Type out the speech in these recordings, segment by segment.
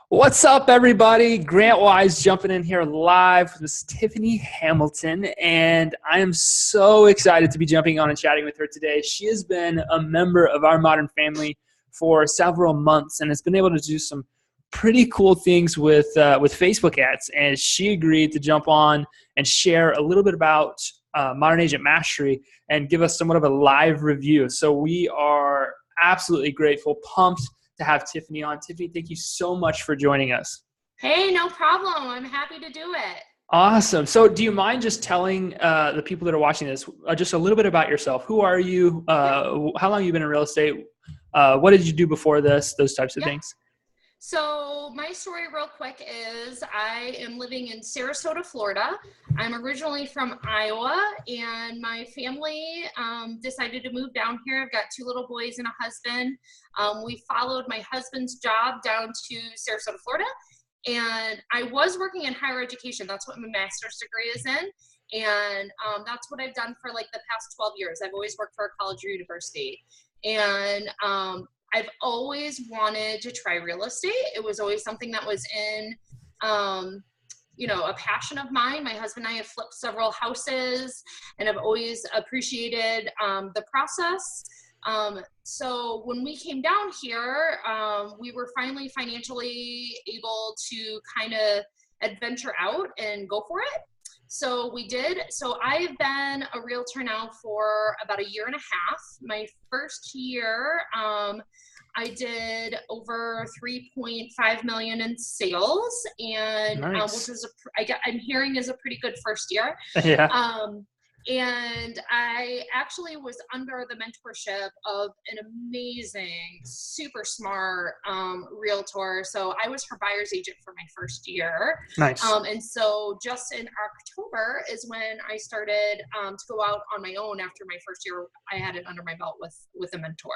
What's up, everybody? Grant Wise jumping in here live with Tiffany Hamilton, and I am so excited to be jumping on and chatting with her today. She has been a member of our Modern Family for several months and has been able to do some pretty cool things with Facebook ads, and she agreed to jump on and share a little bit about Modern Agent Mastery and give us somewhat of a live review. So we are absolutely grateful, pumped to have Tiffany on. Tiffany, thank you so much for joining us. Hey, no problem. I'm happy to do it. Awesome. So do you mind just telling the people that are watching this just a little bit about yourself? Who are you? How long have you been in real estate? What did you do before this? Those types of things. So my story real quick is I am living in Sarasota, Florida. I'm originally from Iowa, and my family decided to move down here. I've got 2 little boys and a husband. We followed my husband's job down to Sarasota, Florida, and I was working in higher education. That's what my master's degree is in, and that's what I've done for like the past 12 years. I've always worked for a college or university, and I've always wanted to try real estate. It was always something that was in, a passion of mine. My husband and I have flipped several houses, and I've always appreciated the process. So when we came down here, we were finally financially able to kind of adventure out and go for it. So we did. So I've been a realtor now for about 1.5 years. My first year, I did over 3.5 million in sales, and Nice. which was I'm hearing is a pretty good first year. Yeah. And I actually was under the mentorship of an amazing, super smart realtor. So I was her buyer's agent for my first year. Nice. And so just in October is when I started to go out on my own. After my first year, I had it under my belt with a mentor.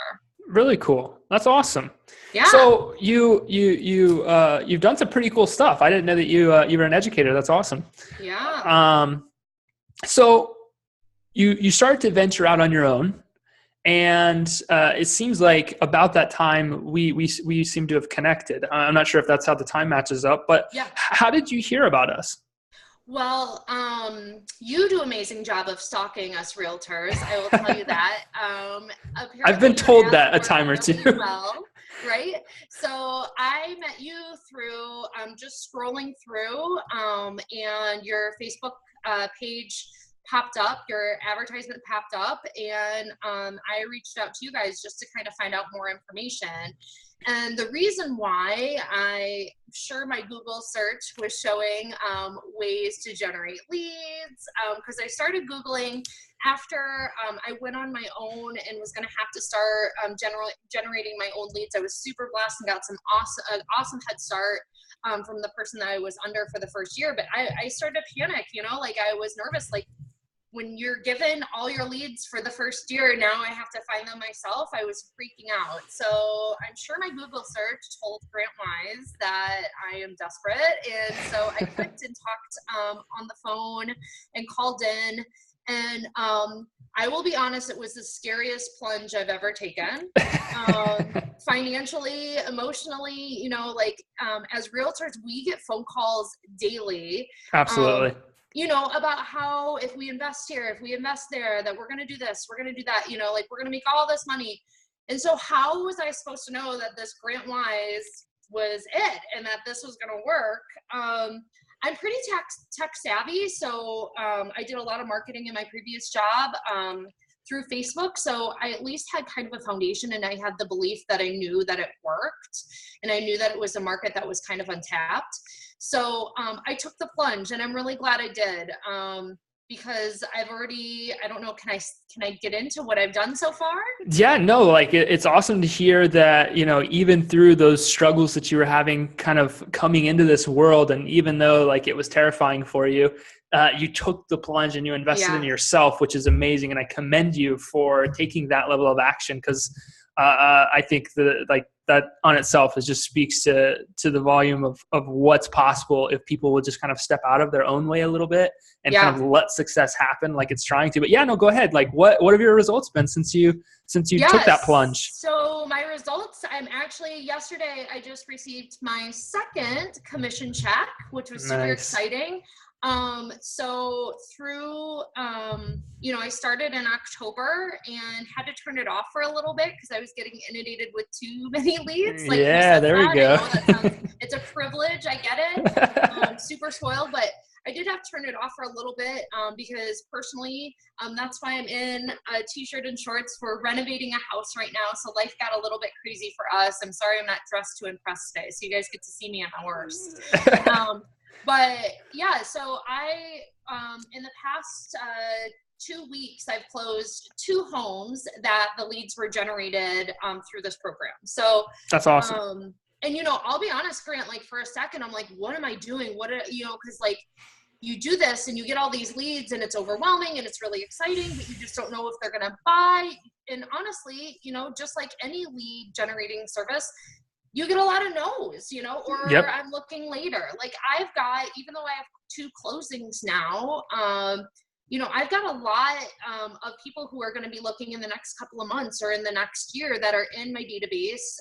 Really cool. That's awesome. Yeah. So you've done some pretty cool stuff. I didn't know that you were an educator. That's awesome. Yeah. So you started to venture out on your own, and it seems like about that time we seem to have connected. I'm not sure if that's how the time matches up, but yeah. How did you hear about us? Well, you do an amazing job of stalking us realtors. I will tell you that. I've been told that a time or two. Well, right? So I met you through just scrolling through, and your Facebook page popped up, your advertisement popped up, and I reached out to you guys just to kind of find out more information. And the reason why, I'm sure my Google search was showing ways to generate leads, because I started Googling after I went on my own and was going to have to start generating my own leads. I was super blessed and got some awesome head start from the person that I was under for the first year. But I started to panic, like I was nervous, like, when you're given all your leads for the first year, now I have to find them myself. I was freaking out. So I'm sure my Google search told Grant Wise that I am desperate. And so I clicked and talked on the phone and called in. And I will be honest, it was the scariest plunge I've ever taken. Financially, emotionally, as realtors, we get phone calls daily. Absolutely. About how if we invest here, if we invest there, that we're going to do this, we're going to do that, we're going to make all this money. And so how was I supposed to know that this Grant Wise was it and that this was going to work? I'm pretty tech savvy. So I did a lot of marketing in my previous job through Facebook. So I at least had kind of a foundation, and I had the belief that I knew that it worked, and I knew that it was a market that was kind of untapped. So I took the plunge, and I'm really glad I did, because I don't know, can I get into what I've done so far? Yeah, no, it's awesome to hear that, even through those struggles that you were having kind of coming into this world, and even though it was terrifying for you, you took the plunge and you invested in yourself, which is amazing. And I commend you for taking that level of action, because I think that on itself just speaks to the volume of what's possible if people will just kind of step out of their own way a little bit and kind of let success happen like it's trying to. But yeah, no, go ahead. What have your results been since you since you took that plunge? So my results, yesterday I just received my second commission check, which was super exciting. So through, I started in October and had to turn it off for a little bit because I was getting inundated with too many leads. Like, yeah, there we go. It's a privilege. I get it. Super spoiled, but I did have to turn it off for a little bit because personally, that's why I'm in a t-shirt and shorts. We're renovating a house right now, so life got a little bit crazy for us. I'm sorry I'm not dressed to impress today, so you guys get to see me at my worst. But yeah, so I, in the past 2 weeks, I've closed 2 homes that the leads were generated through this program. So that's awesome. And I'll be honest, Grant, like for a second, I'm like, what am I doing? Because like you do this and you get all these leads and it's overwhelming and it's really exciting, but you just don't know if they're going to buy. And honestly, just like any lead generating service, you get a lot of no's, or yep. I'm looking later. Like I've got, even though I have 2 closings now, I've got a lot of people who are going to be looking in the next couple of months or in the next year that are in my database,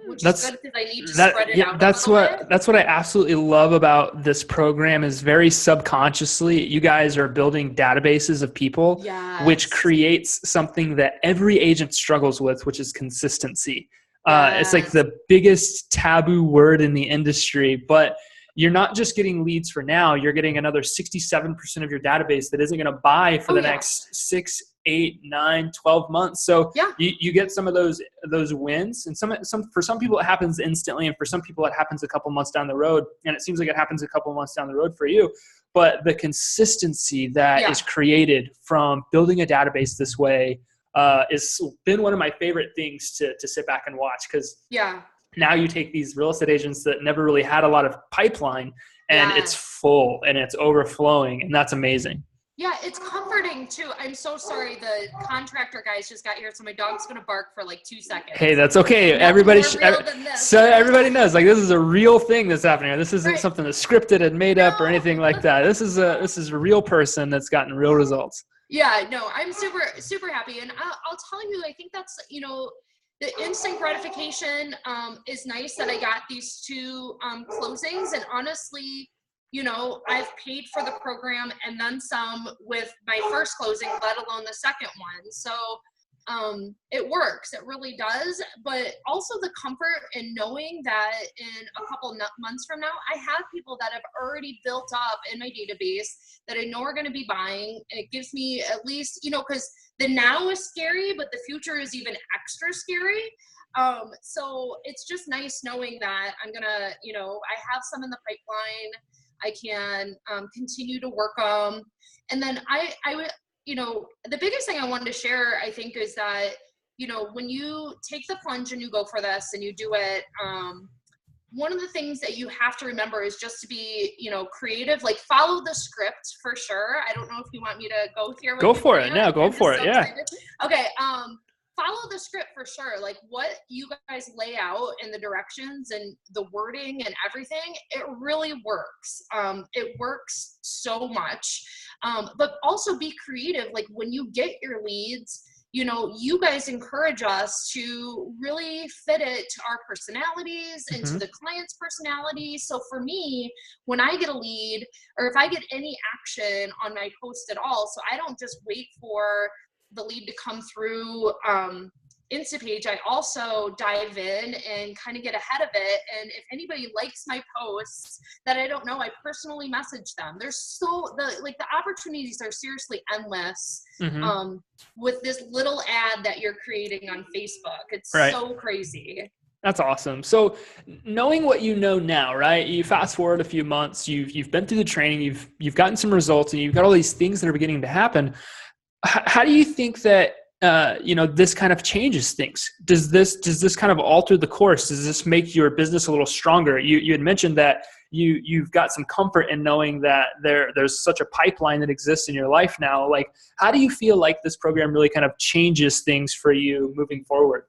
which is good because I need to spread it out. That's what I absolutely love about this program is very subconsciously, you guys are building databases of people, which creates something that every agent struggles with, which is consistency. It's like the biggest taboo word in the industry, but you're not just getting leads for now, you're getting another 67% of your database that isn't going to buy for the next 6, 8, 9, 12 months. So you get some of those wins, and for some people it happens instantly, and for some people it happens a couple months down the road, and it seems like it happens a couple months down the road for you. But the consistency that is created from building a database this way has been one of my favorite things to sit back and watch, because now you take these real estate agents that never really had a lot of pipeline, and it's full and it's overflowing, and that's amazing. Yeah, it's comforting too. I'm so sorry. The contractor guys just got here, so my dog's gonna bark for like 2 seconds. Hey, that's okay. Everybody knows, like, this is a real thing that's happening. This isn't something that's scripted and made up or anything like that. This is a real person that's gotten real results. Yeah, no, I'm super, super happy. And I'll tell you, I think that's, the instant gratification is nice that I got these 2 closings. And honestly, I've paid for the program and then some with my first closing, let alone the second one. So it works. It really does. But also the comfort in knowing that in a couple months from now, I have people that have already built up in my database that I know are going to be buying. And it gives me at least, because the now is scary, but the future is even extra scary. So it's just nice knowing that I'm going to, I have some in the pipeline. I can continue to work on. And then I would, the biggest thing I wanted to share, I think, is that, when you take the plunge and you go for this and you do it, one of the things that you have to remember is just to be, creative, like follow the script for sure. I don't know if you want me to go here. Go for it. No, go for it. Yeah. Okay. Follow the script for sure. Like what you guys lay out in the directions and the wording and everything, it really works. It works so much. But also be creative. Like when you get your leads, you guys encourage us to really fit it to our personalities and to the client's personality. So for me, when I get a lead or if I get any action on my post at all, so I don't just wait for the lead to come through Instapage, I also dive in and kind of get ahead of it. And if anybody likes my posts that I don't know, I personally message them. There's the opportunities are seriously endless with this little ad that you're creating on Facebook. It's so crazy. That's awesome. So knowing what you know now, right? You fast forward a few months, you've been through the training, you've gotten some results, and you've got all these things that are beginning to happen. How do you think that this kind of changes things? Does this kind of alter the course? Does this make your business a little stronger? You had mentioned that you've got some comfort in knowing that there's such a pipeline that exists in your life now. Like, how do you feel like this program really kind of changes things for you moving forward?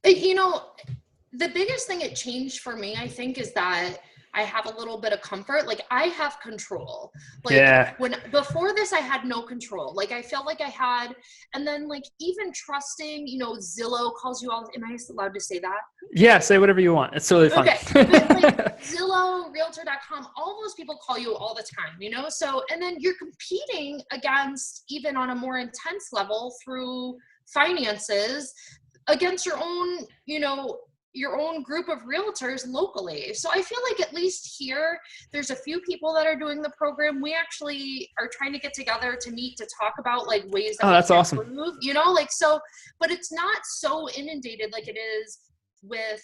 The biggest thing it changed for me, I think, is that I have a little bit of comfort. Like I have control. Like Yeah. before this, I had no control. Like I felt like I had, and then like even trusting, you know, Zillow calls you all. Am I allowed to say that? Yeah. Say whatever you want. It's totally fine. Okay. But like Zillow, Realtor.com, all those people call you all the time, you know? So, and then you're competing against, even on a more intense level through finances, against your own, you know, your own group of realtors locally. So I feel like at least here, there's a few people that are doing the program. We actually are trying to get together to meet to talk about like ways that that's we can awesome. improve, you know, like, so, but it's not so inundated like it is with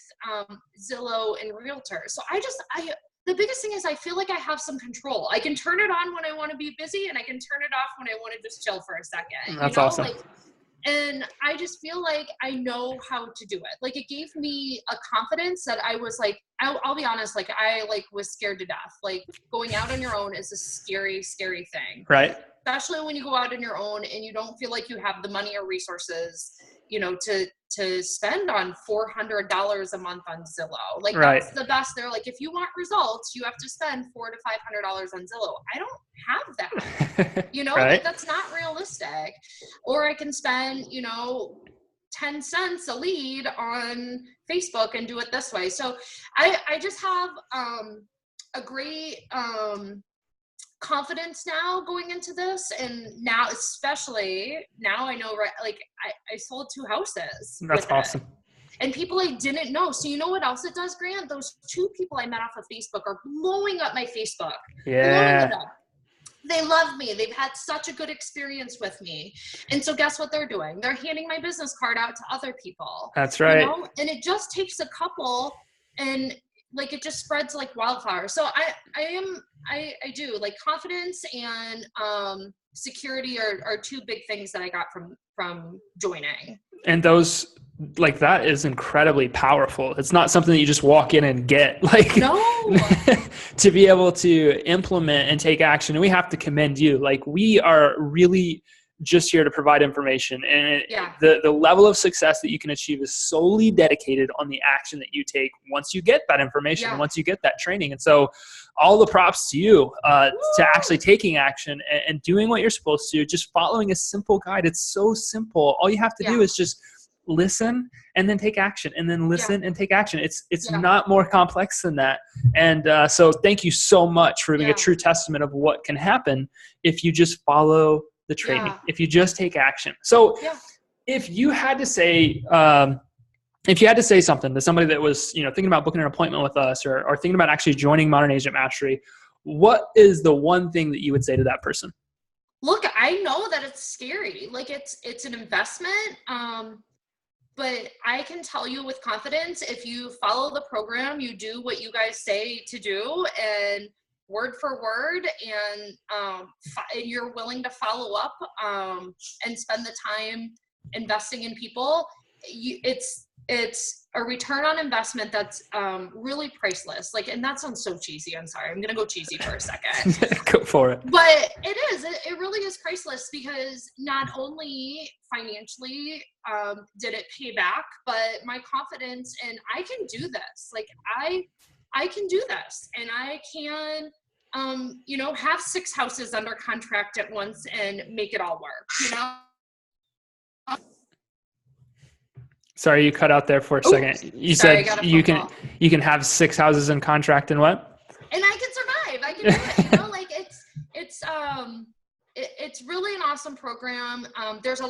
Zillow and Realtor. So the biggest thing is I feel like I have some control. I can turn it on when I want to be busy and I can turn it off when I want to just chill for a second. That's you know? awesome. Like, and I just feel like I know how to do it. Like it gave me a confidence that I was like, I'll be honest, like I like was scared to death. Like going out on your own is a scary, scary thing. Right. Especially when you go out on your own and you don't feel like you have the money or resources, you know, to spend on $400 a month on Zillow. Like that's the best. They're like, if you want results, you have to spend $400 to $500 on Zillow. I don't have that, you know, like that's not realistic. Or I can spend, you know, 10 cents a lead on Facebook and do it this way. So I just have a great confidence now going into this, and now especially now I know, right, like I sold 2 houses. That's awesome. And people I didn't know. So you know what else it does, Grant? Those 2 people I met off of Facebook are blowing up my Facebook. Yeah. Blowing it up. They love me. They've had such a good experience with me. And so guess what they're doing? They're handing my business card out to other people. That's right. You know? And it just takes a couple, and like it just spreads like wildfire. So I do like confidence and security are 2 big things that I got from joining. And those, like, that is incredibly powerful. It's not something that you just walk in and get, like, no. To be able to implement and take action. And we have to commend you. Like, we are really just here to provide information, and the level of success that you can achieve is solely dedicated on the action that you take once you get that information, once you get that training. And so all the props to you to actually taking action and doing what you're supposed to, just following a simple guide. It's so simple. All you have to do is just listen and then take action, and then listen and take action. It's not more complex than that. And so thank you so much for being a true testament of what can happen if you just follow the training, if you just take action. So if you had to say, something to somebody that was, you know, thinking about booking an appointment with us or thinking about actually joining Modern Agent Mastery, what is the one thing that you would say to that person? Look, I know that it's scary. Like it's an investment. But I can tell you with confidence, if you follow the program, you do what you guys say to do, and word for word, and you're willing to follow up and spend the time investing in people, it's a return on investment that's really priceless. Like, and that sounds so cheesy. I'm sorry. I'm going to go cheesy for a second. Go for it. But it really is priceless, because not only financially did it pay back, but my confidence, and I can do this. Like I can do this, and I can, you know, have 6 houses under contract at once and make it all work, you know? Sorry, you cut out there for a second. You said you can have 6 houses in contract and what? And I can survive. I can do it. You know, like it's really an awesome program. There's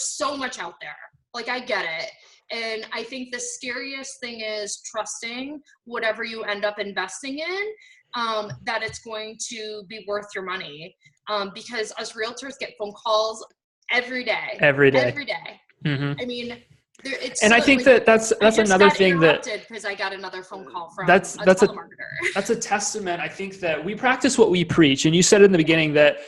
so much out there. Like I get it. And I think the scariest thing is trusting whatever you end up investing in, that it's going to be worth your money. Because us realtors get phone calls every day. Mm-hmm. I mean, and I think that's another thing that, because I got another phone call from that's a telemarketer. That's a testament. I think that we practice what we preach. And you said in the beginning that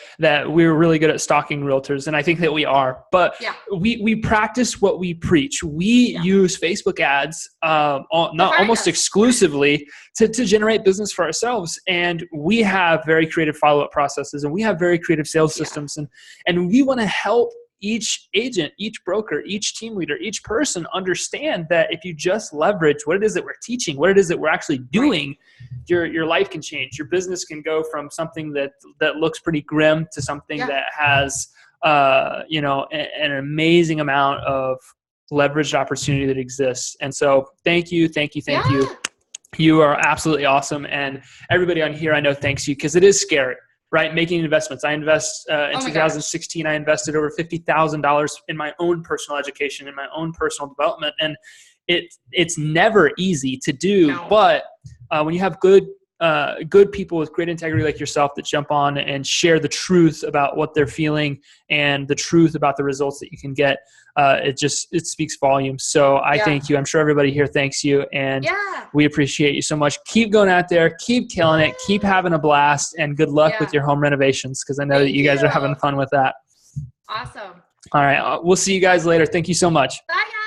we're really good at stalking realtors, and I think that we are. But we practice what we preach. We use Facebook ads almost exclusively to generate business for ourselves. And we have very creative follow-up processes, and we have very creative sales systems, and we want to help each agent, each broker, each team leader, each person understand that if you just leverage what it is that we're teaching, what it is that we're actually doing, your life can change. Your business can go from something that looks pretty grim to something that has, an amazing amount of leveraged opportunity that exists. And so thank you. You are absolutely awesome. And everybody on here, I know, thanks you, because it is scary, right? Making investments. I invest in 2016, I invested over $50,000 in my own personal education, in my own personal development. And it's never easy to do, but when you have good people with great integrity like yourself that jump on and share the truth about what they're feeling and the truth about the results that you can get, it speaks volumes. So I thank you. I'm sure everybody here thanks you, and we appreciate you so much. Keep going out there, keep killing it, keep having a blast, and good luck with your home renovations, because I know that you guys are having fun with that. Awesome. All right. We'll see you guys later. Thank you so much. Bye, guys.